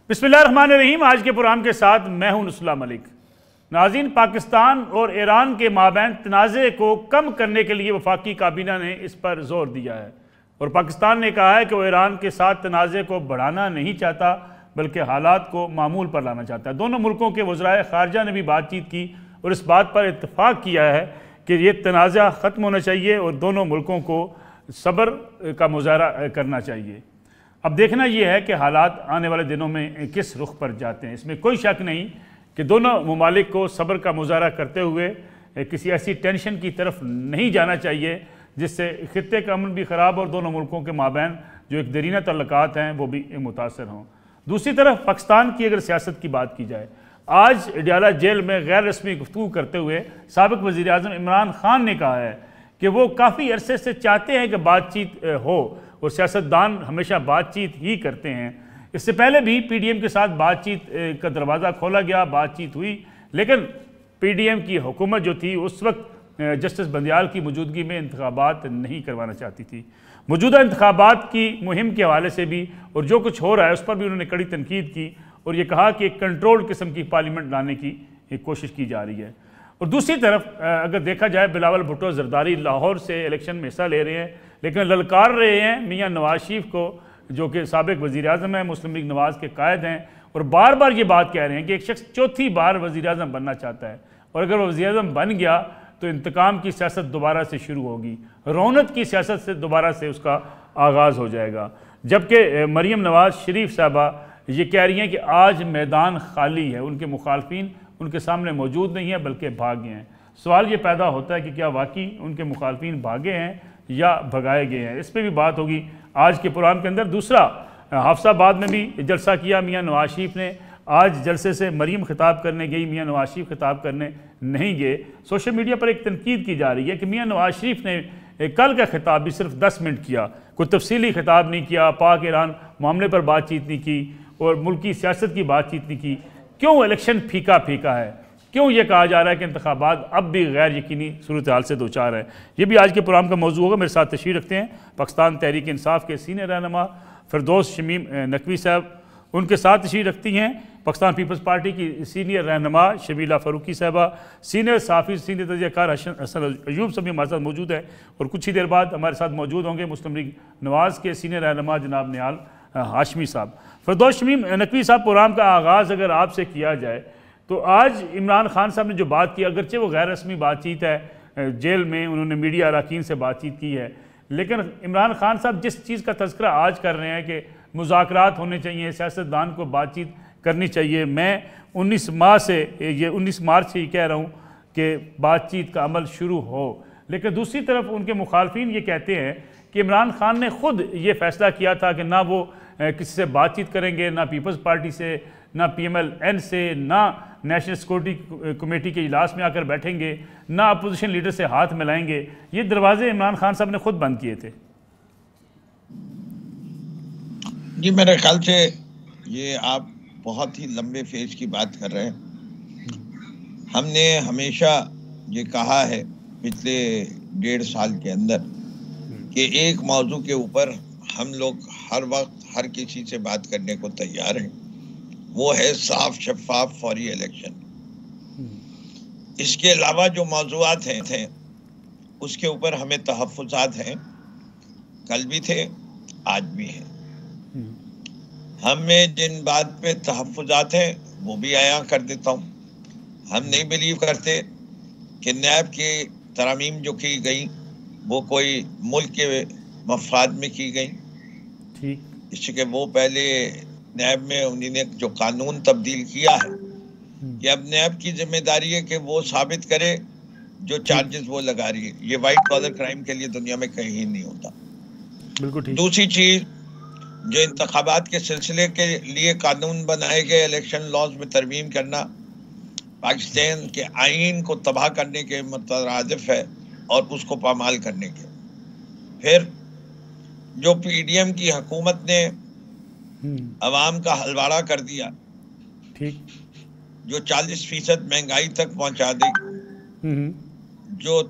बिस्मिल्लाहिर्रहमानिर्रहीम। आज के प्रोग्राम के साथ मैं हूं नुसला मलिक। नाज़रीन, पाकिस्तान और ईरान के माबैन तनाज़े को कम करने के लिए वफाकी काबीना ने इस पर जोर दिया है और पाकिस्तान ने कहा है कि वो ईरान के साथ तनाज़े को बढ़ाना नहीं चाहता बल्कि हालात को मामूल पर लाना चाहता है। दोनों मुल्कों के वज़राए ख़ारजा ने भी बातचीत की और इस बात पर इत्तफ़ाक़ किया है कि ये तनाज़ा ख़त्म होना चाहिए और दोनों मुल्कों को सब्र का मुज़ाहरा करना चाहिए। अब देखना यह है कि हालात आने वाले दिनों में किस रुख पर जाते हैं। इसमें कोई शक नहीं कि दोनों ममालिक को सब्र का मुज़ाहरा करते हुए किसी ऐसी टेंशन की तरफ नहीं जाना चाहिए जिससे खित्ते का अमन भी ख़राब और दोनों मुल्कों के माबैन जो एक दरीना तल्लुकात हैं वो भी मुतासर हों। दूसरी तरफ पाकिस्तान की अगर सियासत की बात की जाए, आज अडयाला जेल में गैर रस्मी गुफ्तगू करते हुए साबिक़ वज़ीर आज़म इमरान खान ने कहा है कि वो काफ़ी अरसे से चाहते हैं कि बातचीत हो और सियासतदान हमेशा बातचीत ही करते हैं। इससे पहले भी PDM के साथ बातचीत का दरवाज़ा खोला गया, बातचीत हुई, लेकिन PDM की हुकूमत जो थी उस वक्त जस्टिस बंदियाल की मौजूदगी में इंतखाबात नहीं करवाना चाहती थी। मौजूदा इंतखाबात की मुहिम के हवाले से भी और जो कुछ हो रहा है उस पर भी उन्होंने कड़ी तनकीद की और ये कहा कि एक कंट्रोल्ड किस्म की पार्लियामेंट लाने की कोशिश की जा रही है। और दूसरी तरफ अगर देखा जाए, बिलावल भुट्टो जरदारी लाहौर से इलेक्शन में हिस्सा ले रहे हैं, लेकिन ललकार रहे हैं मियाँ नवाज शरीफ को जो कि साबिक़ वज़ीर आज़म है, मुस्लिम लीग नवाज़ के कायद हैं, और बार बार ये बात कह रहे हैं कि एक शख्स चौथी बार वज़ीर आज़म बनना चाहता है और अगर वो वज़ीर आज़म बन गया तो इंतकाम की सियासत दोबारा से शुरू होगी, रौनक की सियासत से दोबारा से उसका आगाज़ हो जाएगा। जबकि मरीम नवाज़ शरीफ साहबा ये कह रही हैं कि आज मैदान खाली है, उनके मुखालफिन उनके सामने मौजूद नहीं है बल्कि भागे हैं। सवाल ये पैदा होता है कि क्या वाकई उनके मुखालफिन भागे हैं या भगाए गए हैं। इस पर भी बात होगी आज के प्रोग्राम के अंदर। दूसरा, हाफसाबाद में भी जलसा किया मियाँ नवाज शरीफ ने। आज जलसे से मरीम खिताब करने गई, मियाँ नवाज शरीफ खिताब करने नहीं गए। सोशल मीडिया पर एक तनकीद की जा रही है कि मियाँ नवाज शरीफ ने कल का खिताब भी सिर्फ 10 मिनट किया, कोई तफसीली खिताब नहीं किया, पाक ईरान मामले पर बातचीत नहीं की और मुल्क की सियासत की बातचीत नहीं की। क्यों इलेक्शन फीका फीका है? क्यों ये कहा जा रहा है कि इंतखाबात अब भी गैर यकीनी सूरत हाल से दो चार है? ये भी आज के प्रोग्राम का मौजू होगा। मेरे साथ तशरीफ़ रखते हैं पाकिस्तान तहरीक इंसाफ के सीनियर रहनुमा फिरदौस शमीम नकवी साहब, उनके साथ तशरीफ़ रखती हैं पाकिस्तान पीपल्स पार्टी की सीनियर रहनुमा शबीला फ़ारूकी साहबा, सीनियर साफ़ी सीनियर तजज़ियाकार हसन अयूब सभी हमारे साथ मौजूद है और कुछ ही देर बाद हमारे साथ मौजूद होंगे मुस्लिम लीग नवाज़ के सीनियर रहनुमा जनाब निहाल हाशमी साहब। फिरदौस शमीम नकवी साहब, प्रोग्राम का आगाज़ अगर आपसे किया जाए तो आज इमरान खान साहब ने जो बात की, अगरचे वो गैर रस्मी बातचीत है, जेल में उन्होंने मीडिया अरकान से बातचीत की है, लेकिन इमरान खान साहब जिस चीज़ का तज़किरा आज कर रहे हैं कि मुज़ाकरात होने चाहिए, सियासतदान को बातचीत करनी चाहिए, मैं 19 मार्च से ही कह रहा हूँ कि बातचीत का अमल शुरू हो। लेकिन दूसरी तरफ उनके मुखालफिन ये कहते हैं कि इमरान खान ने ख़ुद ये फ़ैसला किया था कि ना वो किसी से बातचीत करेंगे, ना पीपल्स पार्टी से, ना PMLN से, ना नेशनल सिक्योरिटी कमेटी के इजलास में आकर बैठेंगे, ना अपोजिशन लीडर से हाथ मिलाएंगे। ये दरवाजे इमरान खान साहब ने खुद बंद किए थे। जी, मेरे ख्याल से ये आप बहुत ही लंबे फेज की बात कर रहे हैं। हमने हमेशा ये कहा है पिछले 1.5 साल के अंदर कि एक मौजू के ऊपर हम लोग हर वक्त हर किसी से बात करने को तैयार हैं, वो है साफ शफाफ फौरी इलेक्शन। इसके अलावा जो मौजूआत हैं उसके ऊपर हमें तहफ़्फ़ुज़ात हैं, कल भी थे आज भी हैं। हमें जिन बात पे तहफ़्फ़ुज़ात हैं वो भी आया कर देता हूँ। हम नहीं बिलीव करते कि नैब की तरामीम जो की गई वो कोई मुल्क के मफाद में की गई, ठीक, इसके वो पहले नैब में उन्होंने जो कानून तब्दील किया है कि अब नैब की जिम्मेदारी है कि वो साबित करे जो चार्जेस वो लगा रही है। ये वाइट कॉलर क्राइम के लिए दुनिया में कहीं नहीं होता। बिल्कुल ठीक। दूसरी चीज, जो इंतखाबात के सिलसिले के लिए कानून बनाए गए, इलेक्शन लॉज में तरमीम करना पाकिस्तान के आइन को तबाह करने के मुतरादिफ है और उसको पामाल करने के। फिर जो PDM की हुकूमत ने अवाम का हलवाड़ा कर दिया, ठीक, जो 40% महंगाई तक पहुंचा दी, जो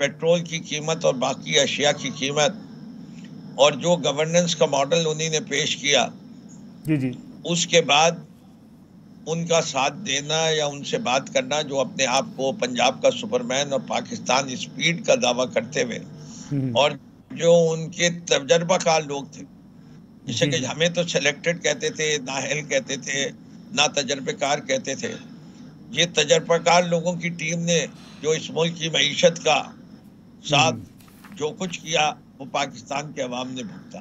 पेट्रोल की कीमत और बाकी अशिया की कीमत और जो गवर्नेंस का मॉडल उन्हीं ने पेश किया, जी जी, उसके बाद उनका साथ देना या उनसे बात करना, जो अपने आप को पंजाब का सुपरमैन और पाकिस्तान स्पीड का दावा करते हुए, और जो उनके तजर्बाकार लोग थे, जैसे कि हमें तो सिलेक्टेड कहते थे, नाहल कहते थे, ना तजर्बेकार कहते थे। ये तजर्बाकार लोगों की टीम ने जो इस मुल्क की मईशत का साथ जो कुछ किया, वो पाकिस्तान के अवाम ने भुगता।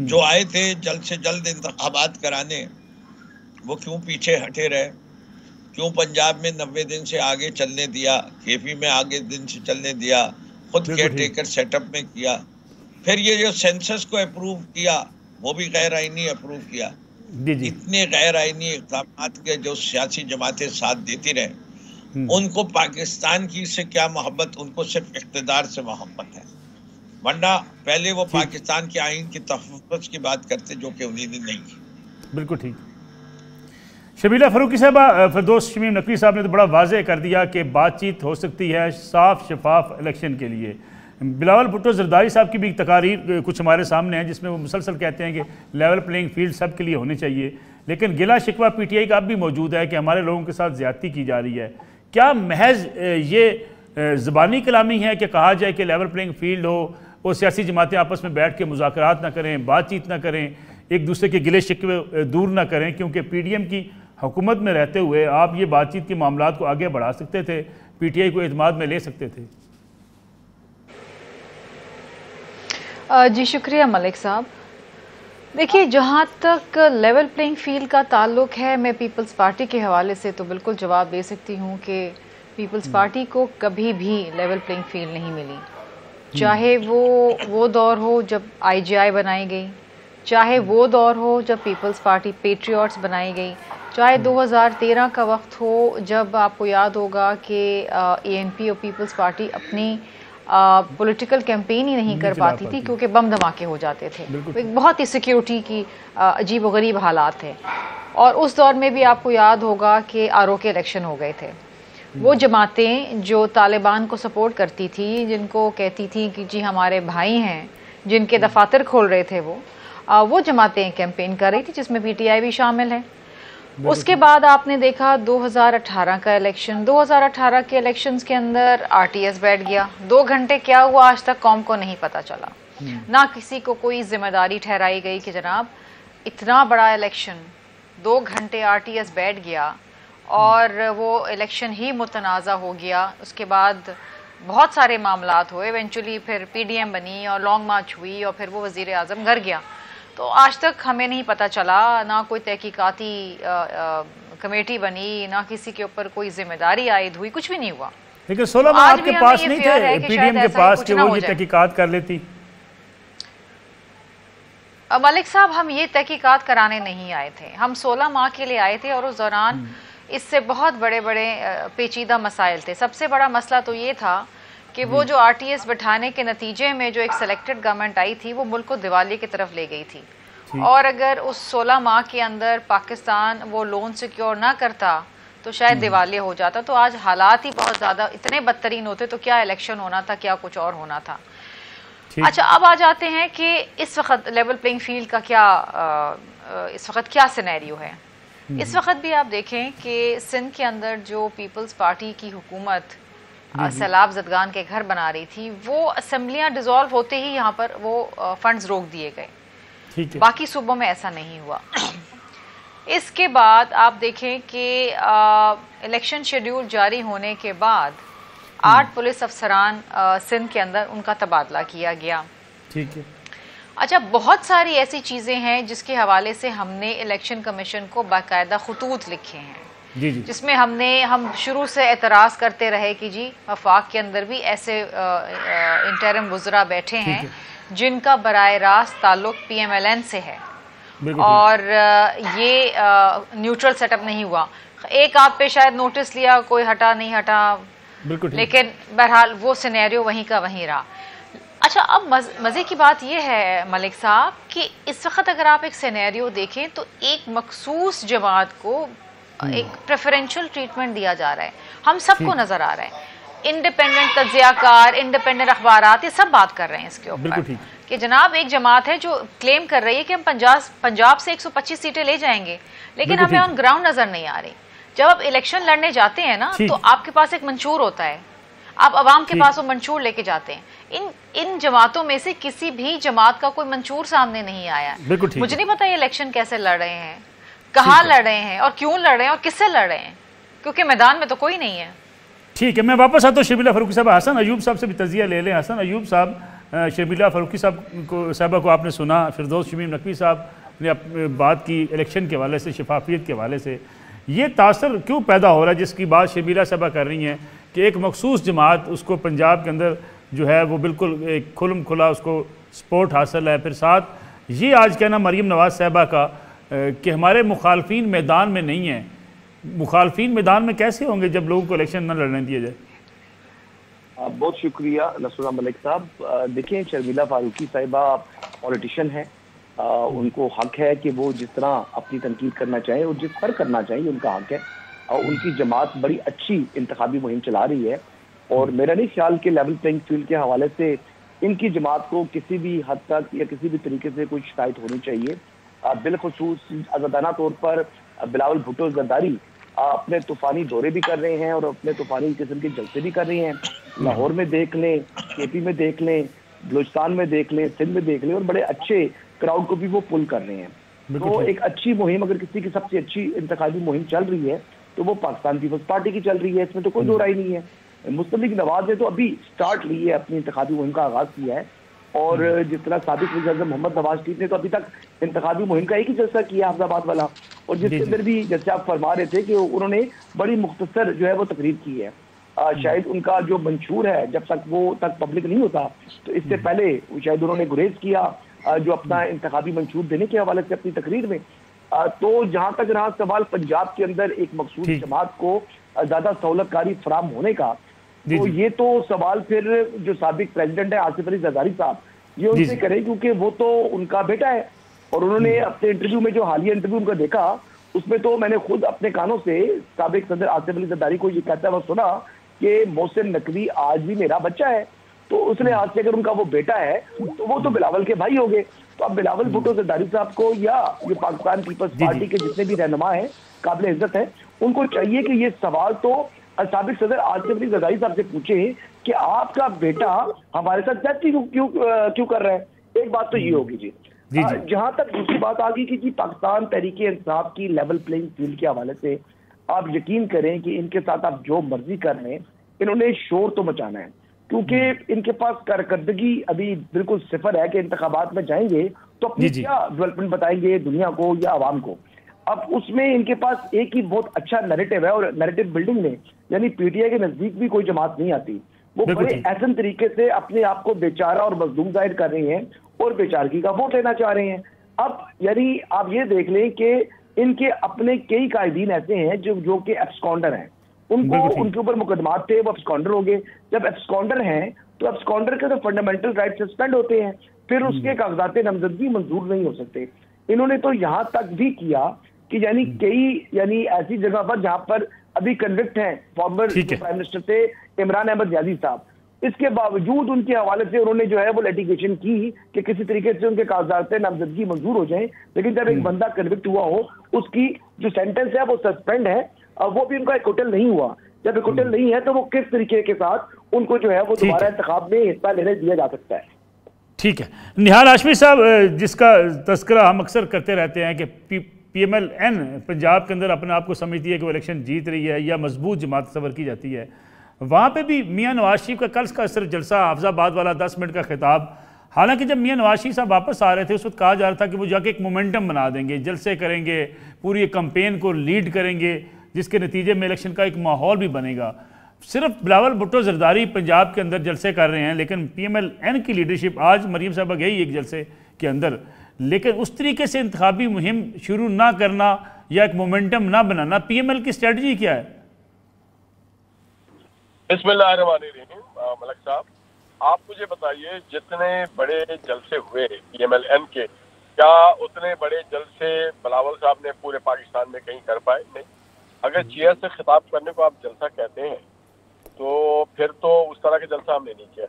जो आए थे जल्द से जल्द इंतखाबात कराने, वो क्यों पीछे हटे रहे? क्यों पंजाब में 90 दिन से आगे चलने दिया, केपी में आगे दिन से चलने दिया, खुद केयर टेकर सेटअप में किया। फिर ये जो सेंसस को अप्रूव किया, वो भी गैर आईनी अप्रूव किया। इतने गैर आईनी इक़दाम के जो सियासी जमातें साथ देती रहे, उनको पाकिस्तान की से क्या मोहब्बत, उनको सिर्फ इक़्तिदार से मोहब्बत है। वरना पहले वो पाकिस्तान के आइन की तहफ़्फ़ुज़ की बात करते, जो कि उन्हीं ने नहीं की। बिल्कुल ठीक। शबीला फ़ारूकी साहबा, फिरदौस शमीम नकवी साहब ने तो बड़ा वाज़ेह कर दिया कि बातचीत हो सकती है साफ शफाफ इलेक्शन के लिए। बिलावल भुट्टो जरदारी साहब की भी तकारीर कुछ हमारे सामने है, जिसमें वो मुसलसल कहते हैं कि लेवल प्लेइंग फील्ड सब के लिए होनी चाहिए, लेकिन गिला शिकवा पीटीआई का अब भी मौजूद है कि हमारे लोगों के साथ ज़्यादती की जा रही है। क्या महज ये ज़बानी कलामी है कि कहा जाए कि लेवल प्लेइंग फील्ड हो और सियासी जमातें आपस में बैठ के मुज़ाकरात ना करें, बातचीत ना करें, एक दूसरे के गिले शिकवे दूर ना करें? क्योंकि पीडीएम की हुकूमत में रहते हुए आप ये बातचीत के मामलात को आगे बढ़ा सकते थे, पीटीआई को एतमाद में ले सकते थे। जी शुक्रिया मलिक साहब। देखिए, जहाँ तक लेवल प्लेइंग फील्ड का ताल्लुक है, मैं पीपल्स पार्टी के हवाले से तो बिल्कुल जवाब दे सकती हूँ कि पीपल्स पार्टी को कभी भी लेवल प्लेइंग फील्ड नहीं मिली। चाहे वो दौर हो जब आईजीआई बनाई गई, चाहे वो दौर हो जब पीपल्स पार्टी पेट्रियट्स बनाई गई, चाहे 2013 का वक्त हो जब आपको याद होगा कि एएनपी और पीपल्स पार्टी अपनी पॉलिटिकल कैंपेन ही नहीं कर पाती थी क्योंकि बम धमाके हो जाते थे। एक बहुत ही सिक्योरिटी की अजीब व गरीब हालात थे। और उस दौर में भी आपको याद होगा कि आरओ के इलेक्शन हो गए थे। वो जमातें जो तालिबान को सपोर्ट करती थी, जिनको कहती थी कि जी हमारे भाई हैं, जिनके दफातर खोल रहे थे, वो जमातें कैंपेन कर रही थी, जिसमें पीटीआई भी शामिल है। उसके बाद आपने देखा 2018 का इलेक्शन। 2018 के इलेक्शंस के अंदर आरटीएस बैठ गया। 2 घंटे क्या हुआ आज तक कौम को नहीं पता चला। ना किसी को कोई जिम्मेदारी ठहराई गई कि जनाब इतना बड़ा इलेक्शन 2 घंटे आरटीएस बैठ गया और वो इलेक्शन ही मुतनाज़ा हो गया। उसके बाद बहुत सारे मामलात हुए, इवेंचुअली फिर पीडीएम बनी और लॉन्ग मार्च हुई और फिर वो वज़ीर आज़म घर गया। तो आज तक हमें नहीं पता चला, ना कोई तहकीकाती कमेटी बनी, ना किसी के ऊपर कोई जिम्मेदारी आयद हुई, कुछ भी नहीं हुआ। लेकिन 16 माह आपके पास नहीं थे पीडीएम के पास कि वो ये तहकीकात कर लेती? मलिक साहब, हम ये तहकीकात कराने नहीं आए थे। हम 16 माह के लिए आए थे और उस दौरान इससे बहुत बड़े बड़े पेचीदा मसाइल थे। सबसे बड़ा मसला तो ये था कि वो जो आरटीएस बिठाने के नतीजे में जो एक सेलेक्टेड गवर्नमेंट आई थी, वो मुल्क को दिवाली की तरफ ले गई थी। और अगर उस 16 माह के अंदर पाकिस्तान वो लोन सिक्योर ना करता तो शायद दिवालिया हो जाता। तो आज हालात ही बहुत ज़्यादा इतने बदतरीन होते, तो क्या इलेक्शन होना था, क्या कुछ और होना था। अच्छा, अब आ जाते हैं कि इस वक्त लेवल प्लेइंग फील्ड का क्या इस वक्त क्या सिनेरियो है। इस वक्त भी आप देखें कि सिंध के अंदर जो पीपल्स पार्टी की हुकूमत सैलाब जदगान के घर बना रही थी, वो असेंबलियां डिसॉल्व होते ही यहाँ पर वो फंड्स रोक दिए गए। बाकी सूबों में ऐसा नहीं हुआ। इसके बाद आप देखें कि इलेक्शन शेड्यूल जारी होने के बाद 8 पुलिस अफसरान सिंध के अंदर उनका तबादला किया गया। ठीक है। अच्छा, बहुत सारी ऐसी चीज़ें हैं जिसके हवाले से हमने इलेक्शन कमीशन को बाकायदा खतूत लिखे हैं, जिसमें हम शुरू से एतराज़ करते रहे कि जी वफाक के अंदर भी ऐसे इंटरिम वज़रा बैठे हैं जिनका बराह रास्त ताल्लुक पीएमएलएन से है और ये न्यूट्रल सेटअप नहीं हुआ। एक आप पे शायद नोटिस लिया, कोई हटा नहीं हटा, लेकिन बहरहाल वो सिनेरियो वहीं का वहीं रहा। अच्छा, अब मज़े की बात यह है मलिक साहब कि इस वक्त अगर आप एक सिनेरियो देखें तो एक मखसूस जमात को एक प्रेफरेंशियल ट्रीटमेंट दिया जा रहा है। हम सबको नजर आ रहा है, इंडिपेंडेंट तज्जियाकार, इंडिपेंडेंट अखबारात, ये सब बात कर रहे हैं इसके ऊपर कि जनाब एक जमात है जो क्लेम कर रही है कि हम पंजाब से 125 सीटें ले जाएंगे, लेकिन हमें ऑन ग्राउंड नजर नहीं आ रही। जब आप इलेक्शन लड़ने जाते हैं ना, तो आपके पास एक मंशूर होता है, आप अवाम के पास वो मंशूर लेके जाते हैं। इन जमातों में से किसी भी जमात का कोई मंशूर सामने नहीं आया। मुझे नहीं पता ये इलेक्शन कैसे लड़ रहे हैं, कहाँ लड़ रहे हैं और क्यों लड़ रहे हैं और किससे लड़ रहे हैं, क्योंकि मैदान में तो कोई नहीं है। ठीक है, मैं वापस आता हूँ शर्मिला फारूकी साहब। हसन अयूब साहब से भी तजिया ले लें। हसन अयूब साहब, शर्मिला फारूकी साहबा को आपने सुना, फिरदौस शमीम नकवी साहब ने बात की इलेक्शन के हवाले से, शफाफियत के हवाले से। ये तासर क्यों पैदा हो रहा है जिसकी बात शर्मिला साहबा कर रही हैं कि एक मखसूस जमात उसको पंजाब के अंदर जो है वो बिल्कुल एक खुलम खुला उसको सपोर्ट हासिल है। फिर साथ ये आज कहना मरीम नवाज़ साहबा का कि हमारे मुखालफिन मैदान में नहीं है। मुखालफिन मैदान में कैसे होंगे जब लोगों को इलेक्शन न लड़ने दिया जाए? बहुत शुक्रिया नसरुल्लाह मलिक साहब। देखिए, शर्मिला फारूकी साहिबा पॉलिटिशियन है, उनको हक है कि वो जिस तरह अपनी तनकीद करना चाहें और जिस पर करना चाहिए उनका हक है। और उनकी जमात बड़ी अच्छी इंतखाबी मुहिम चला रही है और मेरा नहीं ख्याल कि लेवल प्लेइंग फील्ड के हवाले से इनकी जमात को किसी भी हद तक या किसी भी तरीके से कोई शिकायत होनी चाहिए। बिलखसूस आज़ादाना तौर पर बिलावल भुट्टो जरदारी अपने तूफानी दौरे भी कर रहे हैं और अपने तूफानी किस्म के जलसे भी कर रहे हैं। लाहौर में देख लें, केपी में देख लें, बलूचिस्तान में देख लें, सिंध में देख लें, और बड़े अच्छे क्राउड को भी वो पुल कर रहे हैं। तो एक अच्छी मुहिम, अगर किसी की सबसे अच्छी इंतखाबी मुहिम चल रही है तो वो पाकिस्तान पीपल्स पार्टी की चल रही है, इसमें तो कोई दो राय नहीं है। मुस्लिम लीग नवाज ने तो अभी स्टार्ट ली है, अपनी इंतखाबी मुहिम का आगाज किया है। और जिस तरह साबिक वज़ीर-ए-आज़म मोहम्मद नवाज शरीफ ने तो अभी तक इंतखाबी मुहिम का एक ही जलसा किया अहमदाबाद वाला, और जिसके अंदर भी जैसे आप फरमा रहे थे कि उन्होंने बड़ी मुख्तसर जो है वो तकरीर की है। शायद उनका जो मंशूर है जब तक वो तक पब्लिक नहीं होता तो इससे पहले शायद उन्होंने गुरेज किया जो अपना इंतखाबी मंशूर देने के हवाले से अपनी तकरीर में। तो जहां तक रहा सवाल पंजाब के अंदर एक मखसूस जमात को ज्यादा सहूलतकारी फराम होने का, तो ये तो सवाल फिर जो साबिक प्रेसिडेंट है आसिफ अली जरदारी साहब, ये उनसे करें, क्योंकि वो तो उनका बेटा है। और उन्होंने अपने इंटरव्यू में जो हालिया इंटरव्यू उनका देखा, उसमें तो मैंने खुद अपने कानों से साबिक सदर आसिफ अली जरदारी को ये कहता हुआ सुना कि मोहसिन नकवी आज भी मेरा बच्चा है। तो उस लिहाज से अगर उनका वो बेटा है तो वो तो बिलावल के भाई हो गए। तो अब बिलावल भुट्टो जरदारी साहब को या ये पाकिस्तान पीपल्स पार्टी के जितने भी रहनुमा हैं, काबिल इज्जत है, उनको चाहिए कि ये सवाल तो साबिक सदर आसिफ अली जरदारी साहब से पूछे कि आपका बेटा हमारे साथ जाति क्यों कर रहा है। एक बात तो ये होगी जी। जहां तक दूसरी बात आ गई कि जी पाकिस्तान तहरीक इंसाफ की लेवल प्लेइंग फील्ड के हवाले से आप यकीन करें कि इनके साथ आप जो मर्जी कर रहे हैं, इन्होंने शोर तो मचाना है, क्योंकि इनके पास कारकर्दगी अभी बिल्कुल सिफर है कि इंतखाबात में जाएंगे तो अपनी क्या डेवलपमेंट बताएंगे दुनिया को या आवाम को। अब उसमें इनके पास एक ही बहुत अच्छा नैरेटिव है, और नैरेटिव बिल्डिंग में यानी पीटीआई के नजदीक भी कोई जमात नहीं आती। वो बड़े ऐसे तरीके से अपने आप को बेचारा और मजलूम जाहिर कर रहे हैं और बेचारगी का वोट लेना चाह रहे हैं। अब यानी आप ये देख लें कि इनके अपने कई कायदीन ऐसे हैं जो कि एब्सकॉन्डर हैं, उनके ऊपर मुकदमात थे, वो एब्सकॉन्डर हो गए। जब एब्सकॉन्डर हैं तो एब्सकॉन्डर के तो फंडामेंटल राइट सस्पेंड होते हैं, फिर उसके कागजात नामजदगी मंजूर नहीं हो सकते। इन्होंने तो यहाँ तक भी किया कि यानी ऐसी जगह पर जहां पर अभी कन्विक्ट हैं फॉर्मर प्राइम मिनिस्टर थे इमरान अहमद याजी साहब, इसके बावजूद उनके हवाले से उन्होंने जो है वो लिटिगेशन की कि किसी तरीके से उनके कागजात नामजदगी मंजूर हो जाए। लेकिन जब एक बंदा कन्विक्ट हुआ हो, उसकी जो सेंटेंस है वो सस्पेंड है, वो भी उनका इकोटल नहीं हुआ। जब इकोटल नहीं है तो वो किस तरीके के साथ उनको जो है वो दोबारा इंतखाब में हिस्सा लेने दिया जा सकता है। ठीक है, निहाल हाशमी साहब, जिसका तस्करा हम अक्सर करते रहते हैं कि PMLN पंजाब के अंदर अपने आप को समझती है कि वो इलेक्शन जीत रही है या मजबूत जमात तस्वर की जाती है, वहाँ पे भी मियाँ नवाज शरीफ का कल का सिर्फ जलसा हाफिजाबाद वाला 10 मिनट का खिताब, हालांकि जब मियाँ नवाज शरीफ साहब वापस आ रहे थे उस वक्त कहा जा रहा था कि वो जाके एक मोमेंटम बना देंगे, जलसे करेंगे, पूरी कैंपेन को लीड करेंगे, जिसके नतीजे में इलेक्शन का एक माहौल भी बनेगा। सिर्फ बिलावल भुट्टो जरदारी पंजाब के अंदर जलसे कर रहे हैं, लेकिन PMLN की लीडरशिप, आज मरीम साहबा गई एक जलसे के अंदर, लेकिन उस तरीके से इंतखाबी मुहिम शुरू ना करना या एक मोमेंटम ना बनाना, PML की स्ट्रेटजी क्या है? बिस्मिल्लाहिर्रहमानिर्रहीम। मलिक साहब, आप मुझे बताइए, जितने बड़े जलसे हुए PMLN के, क्या उतने बड़े जलसे बिलावल साहब ने पूरे पाकिस्तान में कहीं कर पाए? नहीं। अगर चेयर से खिताब करने को आप जलसा कहते हैं तो फिर तो उस तरह का जलसा हमने नहीं किया।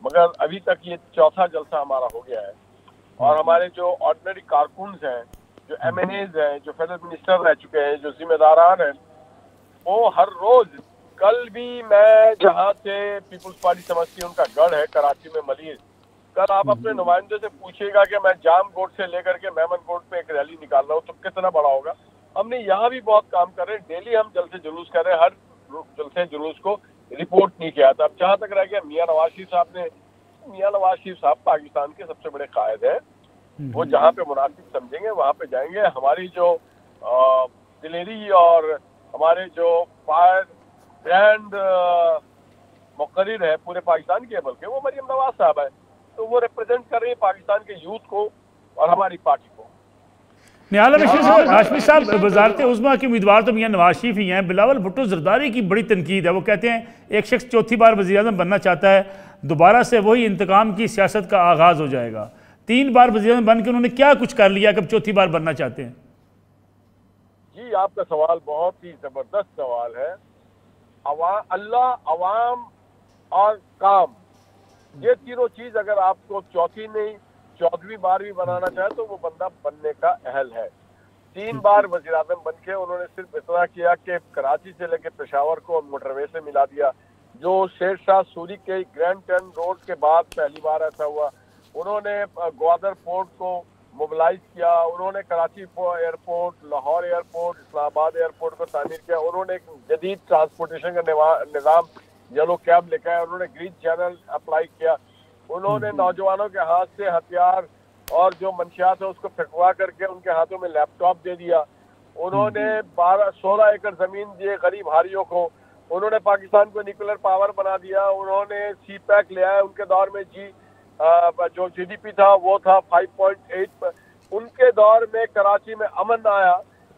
मगर अभी तक ये चौथा जलसा हमारा हो गया है। और हमारे जो ऑर्डिनरी कारकुन्स हैं, जो MNAs हैं, जो फेडरल मिनिस्टर रह चुके हैं, जो जिम्मेदारान हैं, वो हर रोज, कल भी मैं जहाँ से पीपुल्स पार्टी समझती है उनका गढ़ है कराची में मलिर, कल आप अपने नुमाइंदे से पूछिएगा कि मैं जाम कोर्ट से लेकर के मेमन कोर्ट पे एक रैली निकाल रहा हूँ तो कितना बड़ा होगा। हमने यहाँ भी बहुत काम कर रहे हैं, डेली हम जलसे जुलूस कर रहे हैं, हर जलसे जुलूस को रिपोर्ट नहीं किया था। अब जहाँ तक रह गया मियाँ नवाज शरीफ साहब पाकिस्तान के सबसे बड़े कायद हैं, वो जहाँ पे मुनासिब समझेंगे वहाँ पे जाएंगे। हमारी जो दिलेरी और हमारे जो फायर ब्रांड मुकर्रिर है पूरे पाकिस्तान के बल्कि वो मरियम नवाज साहब है, तो वो रिप्रेजेंट कर रही है पाकिस्तान के यूथ को और हमारी पार्टी को। नियाला हाशमी साहब, वज़ारत उज़्मा के उम्मीदवार तो मियां नवाज शरीफ ही हैं। बिलावल भुट्टो ज़रदारी की बड़ी तनकीद है, वो कहते हैं एक शख्स चौथी बार वज़ीर-ए-आज़म बनना चाहता है, दोबारा से वही इंतकाम की सियासत का आगाज़ हो जाएगा। 3 बार वज़ीर-ए-आज़म बन के उन्होंने क्या कुछ कर लिया कि अब चौथी बार बनना चाहते हैं? जी, आपका सवाल बहुत ही जबरदस्त सवाल है। अल्लाह, अवाम और काम, ये तीनों चीज अगर आपको चौथी नहीं 14वीं बार भी बनाना चाहे तो वो बंदा बनने का अहल है। 3 बार वज़ीर-ए-आज़म बन के उन्होंने सिर्फ इतना किया कि कराची से लेकर पेशावर को मोटरवे से मिला दिया, जो शेर शाह सूरी के ग्रैंड टर्न रोड के बाद पहली बार ऐसा हुआ। उन्होंने ग्वादर पोर्ट को मोबिलाइज किया, उन्होंने Karachi airport, Lahore airport, Islamabad airport को तामीर किया, उन्होंने एक जदीद ट्रांसपोर्टेशन का निज़ाम येलो कैब लेकर आया, उन्होंने ग्रीन चैनल अप्लाई किया, उन्होंने नौजवानों के हाथ से हथियार और जो मंशियात है उसको फेंकवा करके उनके हाथों में लैपटॉप दे दिया, उन्होंने 16 एकड़ जमीन दिए गरीब हारियों को, उन्होंने पाकिस्तान को न्यूक्लियर पावर बना दिया, उन्होंने CPEC ले आया। उनके दौर में जो GDP था वो था 5.8, उनके दौर में कराची में अमन आया,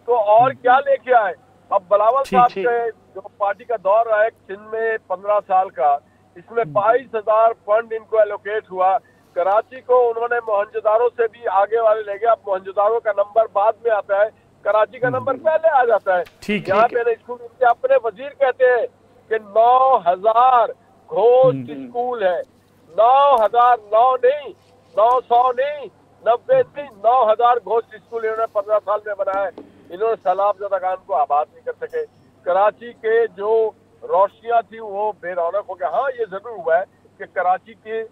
तो और क्या लेके आए। अब बिलावल साहब के जो पार्टी का दौर रहा है सिंध में 15 साल का, इसमें 22,000 फंड इनको एलोकेट हुआ। कराची को उन्होंने मोहनजोदारो से भी आगे वाले ले गए। अब मोहनजोदारो का नंबर बाद में आता है, कराची का नंबर पहले आ जाता है। यहाँ पे स्कूल इनके अपने वजीर कहते हैं कि 9,000 घोस्ट स्कूल है। 9,000, 9 नहीं, 900 नहीं, 90 नहीं, 9,000 घोस्ट स्कूल इन्होंने 15 साल में बनाया है। इन्होंने सैलाब ज़दा खान को आबाद नहीं कर सके। कराची के जो रोशनियां थी वो बेरौनक हो गया। हाँ, ये जरूर हुआ है कि कराची के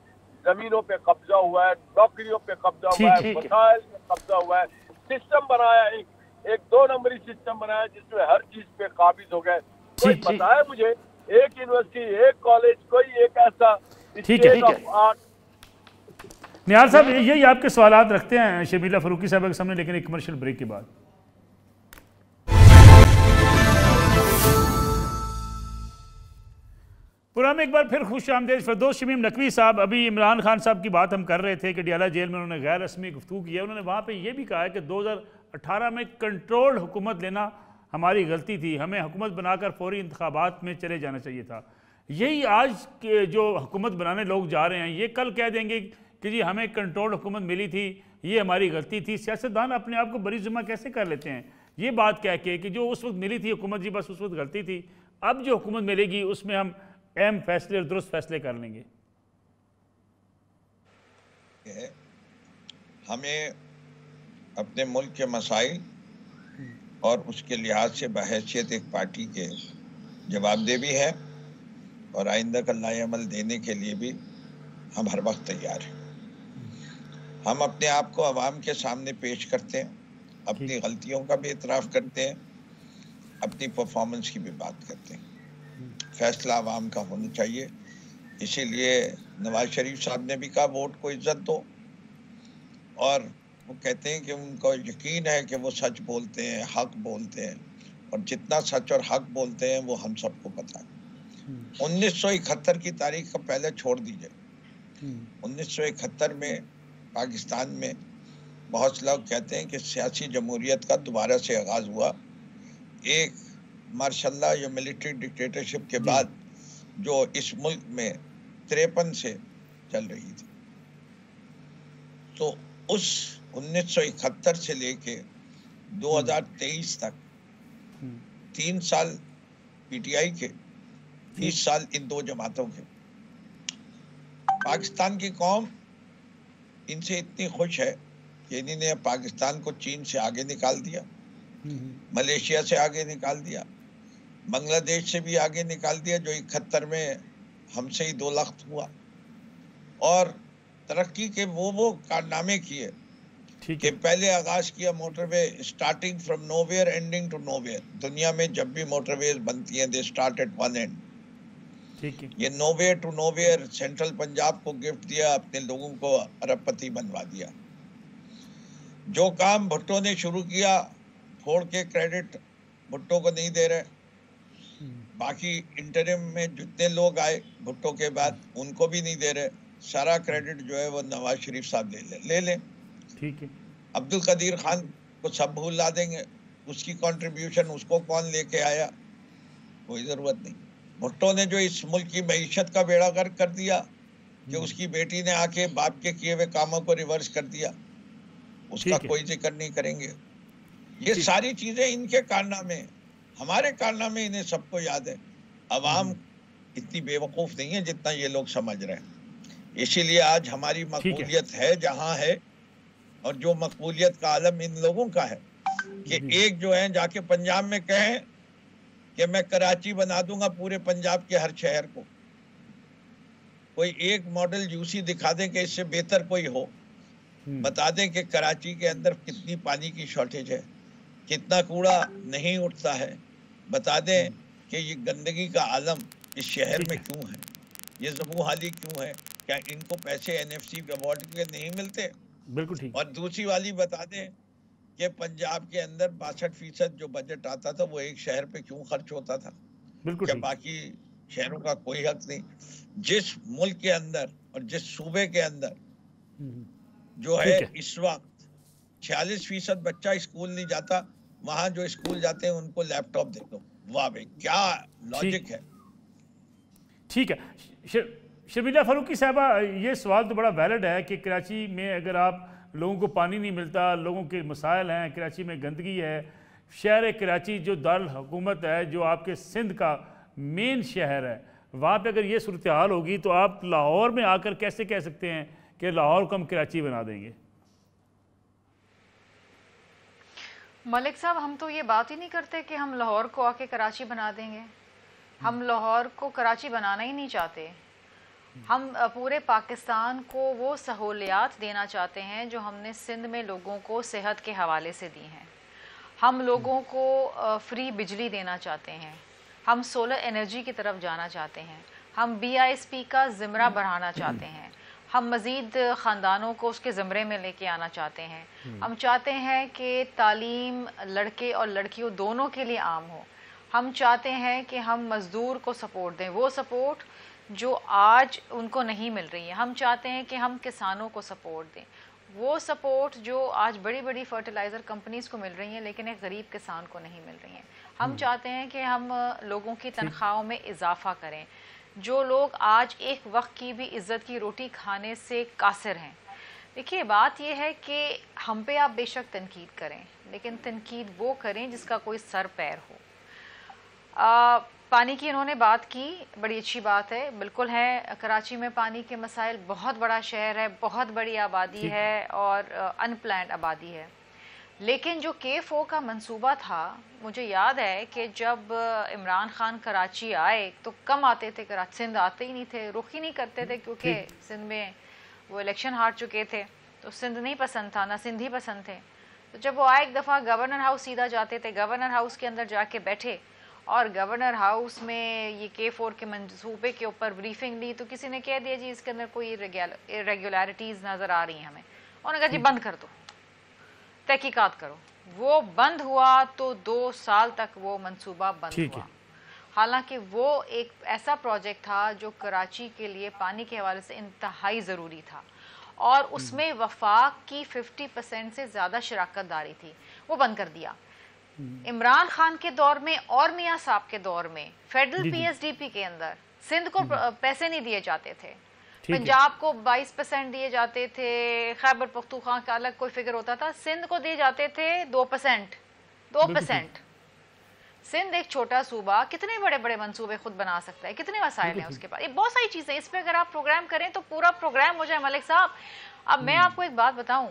जमीनों पे कब्जा हुआ है, नौकरियों पे कब्जा हुआ है, मसाइल पे कब्जा हुआ है, सिस्टम बनाया, एक 2 नंबरी सिस्टम बनाया जिसमें हर चीज पे काबिज हो गए। कोई बताए मुझे एक यूनिवर्सिटी, एक कॉलेज, कोई एक ऐसा स्टेट ऑफ आर्ट। निहाल साहब, यही आपके सवालात रखते हैं शर्मिला फारूकी साहब के सामने, लेकिन एक कमर्शियल ब्रेक के बाद। प्रोग्राम में एक बार फिर खुश आमदेद। फिरदौस शमीम नकवी साहब, अभी इमरान खान साहब की बात हम कर रहे थे कि डियाला जेल में उन्होंने गैर रस्मी गुफ्तगू की है। उन्होंने वहाँ पे ये भी कहा है कि 2018 में कंट्रोल्ड हुकूमत लेना हमारी गलती थी, हमें हुकूमत बनाकर फौरी इंतखाबात में चले जाना चाहिए था। यही आज के जो हुकूमत बनाने लोग जा रहे हैं, ये कल कह देंगे कि जी हमें कंट्रोल्ड हुकूमत मिली थी, ये हमारी गलती थी। सियासतदान अपने आप को बरी ज़िम्मा कैसे कर लेते हैं ये बात कह के कि जो उस वक्त मिली थी हुकूमत, जी बस उस वक्त गलती थी, अब जो हुकूमत मिलेगी उसमें हम अहम फैसले और दुरुस्त फैसले कर लेंगे। हमें अपने मुल्क के मसाइल और उसके लिहाज से बहैसियत एक पार्टी के जवाबदेह भी है और आइंदा का लाएअमल देने के लिए भी हम हर वक्त तैयार हैं। हम अपने आप को अवाम के सामने पेश करते हैं, अपनी गलतियों का भी इतराफ़ करते हैं, अपनी परफॉर्मेंस की भी बात करते हैं। फैसला अवाम का होना चाहिए। इसीलिए नवाज शरीफ साहब ने भी कहा वोट को इज्जत दो, और वो कहते हैं कि उनको यकीन है कि वो सच बोलते हैं, हक बोलते हैं, और जितना सच और हक बोलते हैं वो हम सबको पता है। 1971 की तारीख का पहले छोड़ दीजिए। 1971 में पाकिस्तान में बहुत से लोग कहते हैं कि सियासी जमहूरियत का दोबारा से आगाज़ हुआ। एक मार्शल या मिलिट्री डिक्टेटरशिप के बाद जो इस मुल्क में 53 से चल रही थी, तो उस 1971 से लेके 2023 तक 3 साल PTI के, 20 साल इन दो जमातों के, पाकिस्तान की कौम इनसे इतनी खुश है कि इन्होंने पाकिस्तान को चीन से आगे निकाल दिया, मलेशिया से आगे निकाल दिया, बांग्लादेश से भी आगे निकाल दिया जो 71 में हमसे ही 2 लाख हुआ, और तरक्की के वो कारनामे किए कि पहले आगाज किया motorway starting from nowhere ending to nowhere. दुनिया में जब भी मोटरवेज बनती हैं they start at one end. ठीक है, ये nowhere to nowhere central Punjab को गिफ्ट दिया, अपने लोगों को अरबपति बनवा दिया। जो काम भुट्टो ने शुरू किया, फोड़ के क्रेडिट भुट्टो को नहीं दे रहे, बाकी इंटरिम में जितने लोग आए भुट्टो के बाद उनको भी नहीं दे रहे, सारा क्रेडिट जो है वो नवाज शरीफ साहब ले लें। ठीक है, अब्दुल कदीर खान को सब भूला देंगे, उसकी कंट्रीब्यूशन उसको कौन लेके आया, कोई जरूरत नहीं। भुट्टो ने जो इस मुल्क की मईशत का बेड़ा गर्क कर दिया कि उसकी बेटी ने आके बाप के किए हुए कामों को रिवर्स कर दिया, उसका कोई जिक्र नहीं करेंगे। ये सारी चीजें इनके कारनामे, हमारे कारनामे इन्हें सबको याद है। अवाम इतनी बेवकूफ नहीं है जितना ये लोग समझ रहे हैं। इसीलिए आज हमारी मकबूलियत है जहां है, और जो मकबूलियत का आलम इन लोगों का है कि एक जो है जाके पंजाब में कहें कि मैं कराची बना दूंगा पूरे पंजाब के हर शहर को, कोई एक मॉडल यूसी दिखा दें कि इससे बेहतर कोई हो, बता दें कि कराची के अंदर कितनी पानी की शॉर्टेज है, कितना कूड़ा नहीं उठता है, बता दें कि ये गंदगी का आलम इस शहर में क्यों है, ये ज़बूहाली क्यों है, क्या इनको पैसे एनएफसी अवार्ड के नहीं मिलते। बिल्कुल ठीक। और दूसरी वाली बता दें कि पंजाब के अंदर 62% जो बजट आता था वो एक शहर पे क्यों खर्च होता था, बिल्कुल क्या बाकी शहरों का कोई हक नहीं। जिस मुल्क के अंदर और जिस सूबे के अंदर जो है इस वक्त 46% बच्चा स्कूल नहीं जाता, वहां जो स्कूल जाते हैं उनको लैपटॉप दे दो। वाह भाई, क्या लॉजिक है। ठीक है शर्मिला फारूकी साहबा, ये सवाल तो बड़ा वैलिड है कि कराची में अगर आप लोगों को पानी नहीं मिलता, लोगों के मसाइल हैं, कराची में गंदगी है, शहर कराची जो दारुल हुकूमत है, जो आपके सिंध का मेन शहर है, वहाँ पे अगर ये सूरत हाल होगी तो आप लाहौर में आकर कैसे कह सकते हैं कि लाहौर को हम कराची बना देंगे? मलिक साहब, हम तो ये बात ही नहीं करते कि हम लाहौर को आके कराची बना देंगे। हम लाहौर को कराची बनाना ही नहीं चाहते। हम पूरे पाकिस्तान को वो सहूलियात देना चाहते हैं जो हमने सिंध में लोगों को सेहत के हवाले से दी हैं। हम लोगों को फ्री बिजली देना चाहते हैं, हम सोलर एनर्जी की तरफ जाना चाहते हैं, हम BISP का ज़िमरा बढ़ाना चाहते हैं, हम मज़ीद ख़ानदानों को उसके ज़मरे में लेके आना चाहते हैं। हम चाहते हैं कि तालीम लड़के और लड़कियों दोनों के लिए आम हो। हम चाहते हैं कि हम मज़दूर को सपोर्ट दें, वो सपोर्ट जो आज उनको नहीं मिल रही है। हम चाहते हैं कि हम किसानों को सपोर्ट दें, वो सपोर्ट जो आज बड़ी बड़ी फर्टिलाइज़र कंपनीज़ को मिल रही हैं लेकिन एक गरीब किसान को नहीं मिल रही हैं। हम चाहते हैं कि हम लोगों की तनख्वाहों में इजाफा करें। जो लोग आज एक वक्त की भी इज़्ज़त की रोटी खाने से कासिर हैं। देखिए, बात यह है कि हम पे आप बेशक तनकीद करें, लेकिन तनकीद वो करें जिसका कोई सर पैर हो। पानी की इन्होंने बात की, बड़ी अच्छी बात है, बिल्कुल है। कराची में पानी के मसाइल, बहुत बड़ा शहर है, बहुत बड़ी आबादी है और अनप्लान्ड आबादी है। लेकिन जो K4 का मंसूबा था, मुझे याद है कि जब इमरान खान कराची आए तो कम आते थे कराची, सिंध आते ही नहीं थे, रुख ही नहीं करते थे, क्योंकि सिंध में वो इलेक्शन हार चुके थे तो सिंध नहीं पसंद था, ना सिंधी पसंद थे। तो जब वो आए एक दफ़ा गवर्नर हाउस सीधा जाते थे, गवर्नर हाउस के अंदर जाके बैठे और गवर्नर हाउस में ये K4 के मंसूबे के ऊपर ब्रीफिंग ली तो किसी ने कह दिया जी इसके अंदर कोई इरेगुलरिटीज़ नज़र आ रही हैं हमें। उन्होंने कहा जी बंद कर दो, तहकीकात करो। वो बंद हुआ तो 2 साल तक वो मंसूबा बंद हुआ। हालांकि वो एक ऐसा प्रोजेक्ट था जो कराची के लिए पानी के हवाले से इंतहाई ज़रूरी था और उसमें वफाक की 50% से ज़्यादा शराकतदारी थी, वो बंद कर दिया। इमरान खान के दौर में और मियाँ साहब के दौर में फेडरल PSDP के अंदर सिंध को पैसे नहीं दिए जाते थे, पंजाब को 22% दिए जाते थे, खैबर पख्तूनख्वा का अलग कोई फिगर होता था, सिंध को दिए जाते थे 2%। सिंध एक छोटा सूबा कितने बड़े बड़े मंसूबे खुद बना सकता है, कितने वसाइल हैं उसके पास, ये बहुत सारी चीजें, इस पे अगर आप प्रोग्राम करें तो पूरा प्रोग्राम हो जाए मलिक साहब। अब मैं आपको एक बात बताऊं,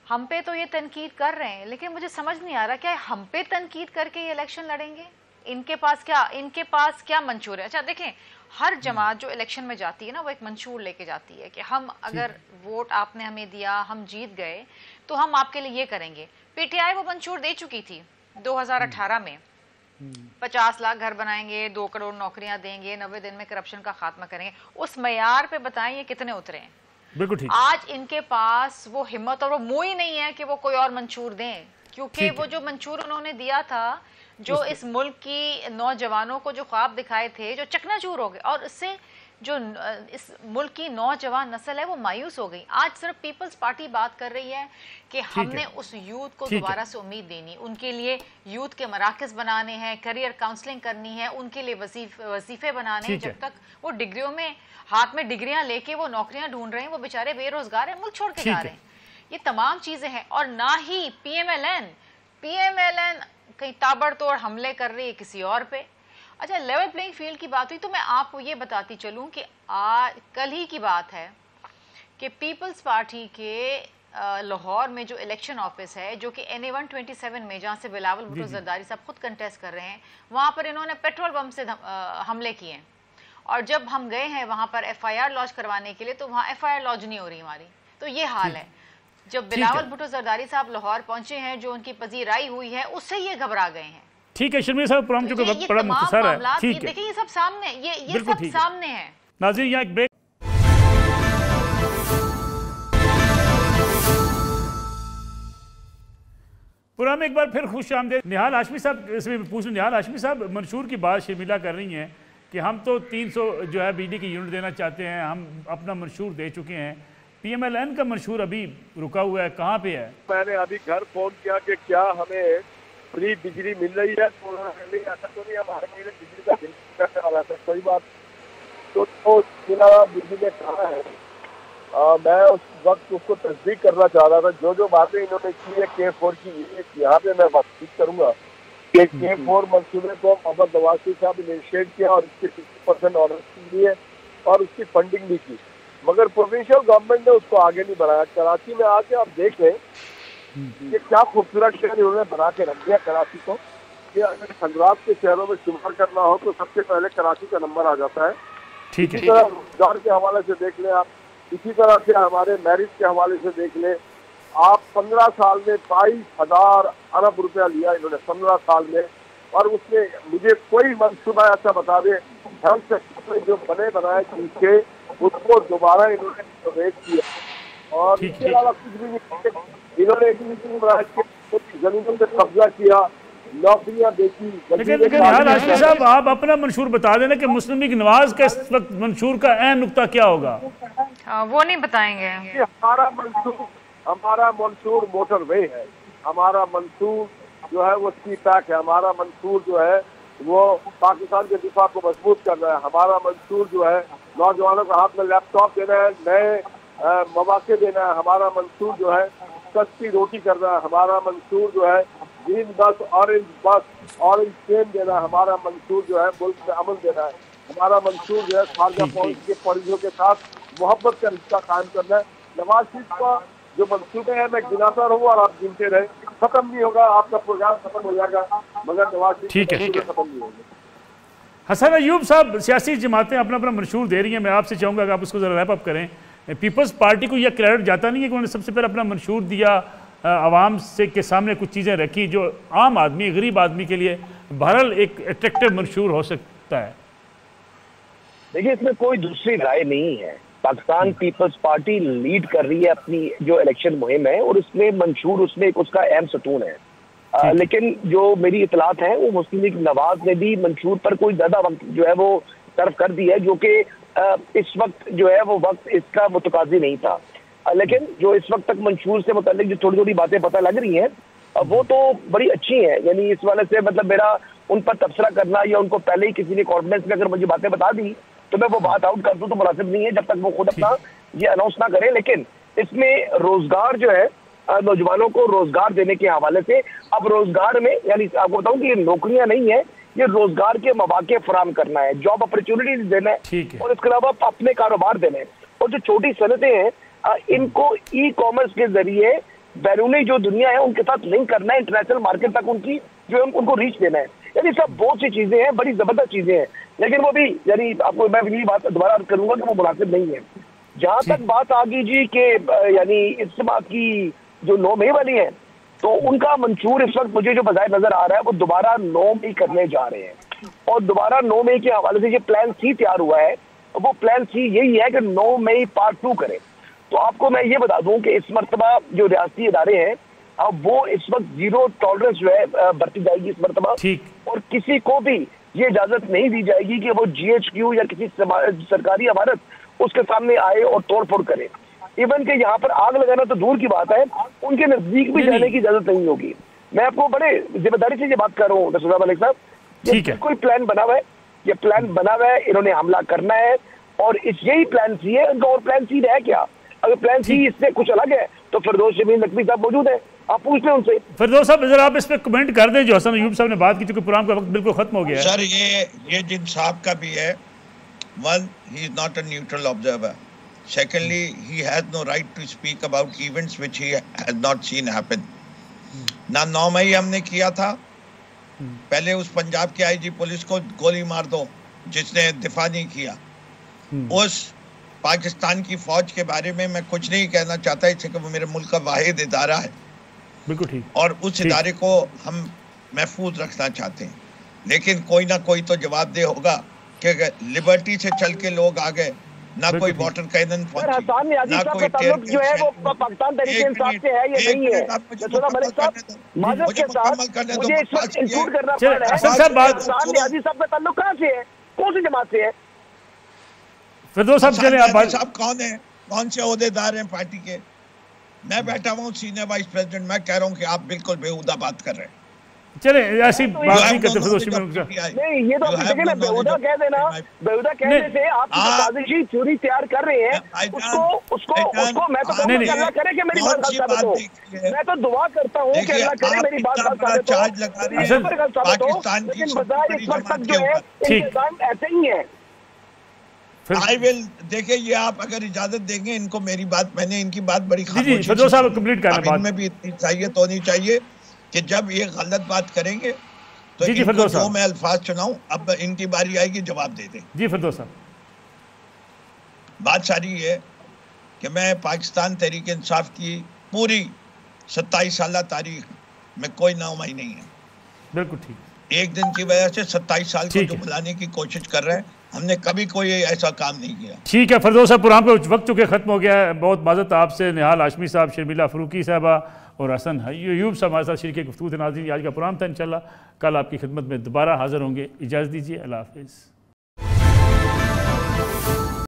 हम पे तो ये तनकीद कर रहे हैं, लेकिन मुझे समझ नहीं आ रहा क्या हम पे तनकीद करके ये इलेक्शन लड़ेंगे? इनके पास क्या मंशूर है? अच्छा देखें, हर जमात जो इलेक्शन में जाती है ना, वो एक मंशूर लेके जाती है कि हम अगर वोट आपने हमें दिया, हम जीत गए, तो हम आपके लिए ये करेंगे। पीटीआई वो मंशूर दे चुकी थी 2018 में, 50 लाख घर बनाएंगे, 2 करोड़ नौकरियां देंगे, 90 दिन में करप्शन का खात्मा करेंगे। उस मयार पे बताएं ये कितने उतरे हैं? बिल्कुल ठीक। आज इनके पास वो हिम्मत और वो मुंह ही नहीं है कि वो कोई और मंशूर दें, क्योंकि वो जो मंशूर उन्होंने दिया था, जो इस मुल्क की नौजवानों को जो ख्वाब दिखाए थे, जो चकनाचूर हो गए, और इससे जो इस मुल्क की नौजवान नस्ल है वो मायूस हो गई। आज सिर्फ पीपल्स पार्टी बात कर रही है कि हमने उस यूथ को दोबारा से उम्मीद देनी, उनके लिए यूथ के मराकज़ बनाने हैं, करियर काउंसलिंग करनी है, उनके लिए वजीफे बनाने हैं। जब तक वो डिग्रियों में हाथ में डिग्रियां लेके वो नौकरियां ढूंढ रहे हैं, वो बेचारे बेरोजगार हैं, मुल्क छोड़ के जा रहे हैं। ये तमाम चीजें हैं। और ना ही पीएमएलएन कहीं ताबड़तोड़ हमले कर रही है किसी और पे। अच्छा, लेवल प्लेइंग फील्ड की बात हुई तो मैं आपको ये बताती चलूं कि कल ही की बात है कि पीपल्स पार्टी के लाहौर में जो इलेक्शन ऑफिस है, जो कि NA-127 में, जहाँ से बिलावल भुट्टो जरदारी साहब खुद कंटेस्ट कर रहे हैं, वहाँ पर इन्होंने पेट्रोल बम से हमले किए हैं। और जब हम गए हैं वहाँ पर FIR लॉन्च करवाने के लिए, तो वहाँ FIR लॉन्च नहीं हो रही हमारी। तो ये हाल है। जब बिलावल भुट्टो जरदारी साहब लाहौर पहुंचे हैं, जो उनकी पजीराई हुई है, उससे ये घबरा गए हैं। ठीक है शर्मिला साहब, प्रोग्राम चूंकि वक्त बड़ा मुख्तसर है, ठीक है, देखिए ये सब सामने, ये सब सामने है। नाज़रीन, यहाँ एक ब्रेक। प्रोग्राम में एक बार फिर खुश आमदेद। निहाल हाशमी साहब से पूछ लूँ, निहाल हाशमी साहब, मंशूर की बात शर्मिला कर रही हैं कि हम तो 300 जो है बिजली की यूनिट देना चाहते हैं, हम अपना मंशूर दे चुके हैं। PMLN का मंशूर अभी रुका हुआ है, कहाँ पे है? मैंने अभी घर फोन किया कि क्या हमें फ्री बिजली मिल रही है, तो ऐसा तो नहीं, हमारे बिजली का बिल करने वाला था, कोई बात तो बिजली में कहा है। मैं उस वक्त उसको तस्दीक करना चाह रहा था। जो बातें इन्होंने की है K4 की, यहाँ पे मैं बातचीत करूंगा कि K4 मंसूबे को मोहम्मद नवाज शरीफ साहब ने इनिशिएट किया और इसके 50% ऑर्डर दिए और उसकी फंडिंग भी की, मगर प्रोविंशियल गवर्नमेंट ने उसको आगे नहीं बढ़ाया। कराची में आके आप देख लें कि क्या खूबसूरत शहर इन्होंने बना के रख दिया कराची को, कि अगर पंजाब के शहरों में शुमार करना हो तो सबसे पहले कराची का नंबर आ जाता है। ठीक है। इसी तरह रोजगार के हवाले से देख लें आप, इसी तरह से हमारे मैरिज के हवाले से देख लें आप। 15 साल में 22,000 अरब रुपया लिया इन्होंने 15 साल में, और उसमें मुझे कोई मंसूबा ऐसा बता दे हेल्थ सेक्टर जो बने बनाए चीज उसको दोबारा इन्होंने प्रवेश किया। और इसके अलावा कुछ भी नहीं, इन्होंने जमीनों पे कब्जा किया, नौकरियां देखी। लेकिन हाशमी साहब, आप अपना मंशूर बता देना कि मुस्लिम लीग नवाज का इस वक्त मंशूर का अहम नुक्ता क्या होगा? वो नहीं बताएंगे। हमारा मंशूर मोटरवे है, हमारा मंशूर जो है वो सी पैक है, हमारा मंशूर जो है वो पाकिस्तान के दिफा को मजबूत कर रहा है, हमारा मंशूर जो है नौजवानों को हाथ में लैपटॉप देना है, नए मौके देना है, हमारा मंशूर जो है सस्ती रोटी कर रहा है, हमारा मंशूर जो है ग्रीन बस, ऑरेंज ट्रेन देना है, हमारा मंशूर जो है मुल्क में अमन देना है, हमारा मंशूर जो है खारजा के पॉलिसियों के साथ मोहब्बत का रिश्ता कायम करना है। नवाज शरीफ का जो मंसूबे हैं मैं गिनाता रहूँ और आप गिनते रहे, खत्म नहीं होगा, आपका प्रोग्राम खत्म हो जाएगा, मगर नवाज शरीफ खत्म नहीं होगा। हसन अयूब साहब, सियासी जमातें अपना अपना मंशूर दे रही हैं, मैं आपसे चाहूँगा कि आप उसको ज़रा रैप अप करें। पीपल्स पार्टी को यह क्रेडिट जाता नहीं है कि उन्होंने सबसे पहले अपना मंशूर दिया, आवाम से के सामने कुछ चीज़ें रखी जो आम आदमी, गरीब आदमी के लिए बहरहाल एक अट्रैक्टिव मंशूर हो सकता है? देखिए, इसमें कोई दूसरी राय नहीं है। पाकिस्तान पीपल्स पार्टी लीड कर रही है अपनी जो इलेक्शन मुहिम है, और उसमें मंशूर उसमें एक उसका अहम सतून है। लेकिन जो मेरी इतलात है वो मुस्लिम लीग नवाज ने भी मंशूर पर कोई ज़्यादा वक्त जो है वो सर्व कर दिया है, जो कि इस वक्त जो है वो वक्त इसका मुतकाजी नहीं था। लेकिन जो इस वक्त तक मंशूर से मुताल्लिक जो थोड़ी थोड़ी बातें पता लग रही हैं वो तो बड़ी अच्छी हैं। यानी इस वाले से मतलब मेरा उन पर तबसरा करना या उनको पहले ही किसी ने कॉन्फिडेंस में अगर मुझे बातें बता दी तो मैं वो बात आउट कर दूं तो मुनासिब नहीं है जब तक वो खुद अपना ये अनाउंस ना करें। लेकिन इसमें रोजगार जो है नौजवानों को रोजगार देने के हवाले से। अब रोजगार में यानी आपको बताऊं कि ये नौकरियां नहीं है, ये रोजगार के मौके फराहम करना है, जॉब अपॉर्चुनिटीज देना है और इसके अलावा अपने कारोबार देने हैं। और जो छोटी सनतें हैं इनको ई कॉमर्स के जरिए बैरूनी जो दुनिया है उनके साथ लिंक करना है, इंटरनेशनल मार्केट तक उनकी जो है उनको रीच देना है। यानी सब बहुत सी चीजें हैं, बड़ी जबरदस्त चीजें हैं, लेकिन वो भी यानी आपको मैं यही बात दोबारा अर्ज करूंगा कि वो मुनासिब नहीं है। जहां तक बात आ गई जी के यानी इस बात की जो 9 मई वाली है, तो उनका मंशूर इस वक्त मुझे जो बजाय नजर आ रहा है वो दोबारा 9 मई करने जा रहे हैं। और दोबारा 9 मई के हवाले से जो प्लान सी तैयार हुआ है वो प्लान सी यही है कि 9 मई पार्ट 2 करें। तो आपको मैं ये बता दूं कि इस मरतबा जो रियासती इदारे हैं अब वो इस वक्त 0 टॉलरेंस जो है बरती जाएगी इस मरतबा, और किसी को भी ये इजाजत नहीं दी जाएगी कि वो GHQ या किसी सरकारी इमारत उसके सामने आए और तोड़फोड़ करे। इवन के यहाँ पर आग लगाना तो दूर की बात है, उनके नजदीक भी जाने की इजाजत नहीं होगी। मैं आपको बड़े जिम्मेदारी से ये बात कर रहा हूँ नसूर मलिक साहब, बिल्कुल प्लान बना हुआ है, ये प्लान बना हुआ है, इन्होंने हमला करना है और इस यही प्लान सी है। उनका और प्लान सी है क्या? अगर प्लान सी इससे कुछ अलग है तो फिरदौस शमीम नकवी साहब मौजूद है, आप पूछ लें उनसे। फिरदौस साहब जरा आप इस पे कमेंट कर दें जो हसन अयूब साहब ने बात की, चूंकि प्रोग्राम का वक्त बिल्कुल खत्म हो गया है। सर ये जिन साहब का भी है, one he is not a neutral observer, secondly he has no right to speak about events which he has not seen happen. ना 9 मई हमने किया था, पहले उस पंजाब के IG पुलिस को गोली मार दो जिसने दिफा नहीं किया। उस पाकिस्तान की फौज के बारे में मैं कुछ नहीं कहना चाहता, इससे कि वो मेरे मुल्क का वाहिद इदारा है, बिल्कुल ठीक, और उस इदारे को हम महफूज रखना चाहते हैं। लेकिन कोई ना कोई तो जवाबदेह होगा कि लिबर्टी से चल के लोग आ गए, ना कोई वाटर कैनन पहुंची, ना कोई जो है वो पाकिस्तान तरीके इंसाफ से है या नहीं है। माजरत के साथ मुझे इस वक्त इंक्लूड करना पड़ रहा है, नियाज़ी साहब का ताल्लुक कहां से है, कौन सी जमात से है? फिरदौस साहब चले आप साहब कौन है, कौन से ओहदेदार हैं पार्टी के? मैं बैठा हुआ हूँ सीनियर वाइस प्रेसिडेंट, मैं कह रहा हूँ कि आप बिल्कुल बेहुदा बात कर रहे हैं। चले ऐसी बात नहीं करते फिरदौस नहीं, ये तो देखिए ना, बेहुदा कह देना, बेहुदा कहने से आप साजिशी थ्योरी तैयार कर रहे हैं, उसको मैं तो कहूँगा कि अल्लाह करे कि मेरी बात साबित हो, मैं तो दुआ करता हूँ कि अल्लाह करे मेरी बात साबित हो, लेकिन बजाय इस वक्त तक जो है इंतजाम ऐसे ही है। आई विल देखिए, ये आप अगर इजाजत देंगे इनको मेरी बात, मैंने इनकी बात बड़ी फिरदौस साहब कंप्लीट करना, इनमें भी इतनी चाहिए तो होनी चाहिए कि जब ये गलत बात करेंगे तो इनको जो मैं अल्फाज चुनाऊं, अब इनकी बारी आएगी जवाब दे दें। जी फिरदौस साहब, बात सारी है कि मैं पाकिस्तान तहरीक इंसाफ की पूरी 27 साल तारीख में कोई नाउमाई नहीं है, बिल्कुल ठीक, एक दिन की वजह से 27 साल को जो बुलाने की कोशिश कर रहे हैं, हमने कभी कोई ऐसा काम नहीं किया। ठीक है फिरदौस साहब, प्रोग्राम पे वक्त चुके खत्म हो गया है, बहुत माजरत आपसे, निहाल हाशमी साहब, शर्मिला फारूकी साहबा और हसन अयूब साहब हमारे साथ शरीक गुफ्तगू थे। नाज़रीन आज का प्रोग्राम था, इंशाल्लाह कल आपकी खिदमत में दोबारा हाजिर होंगे, इजाज़त दीजिए, अल्लाह हाफ़िज़।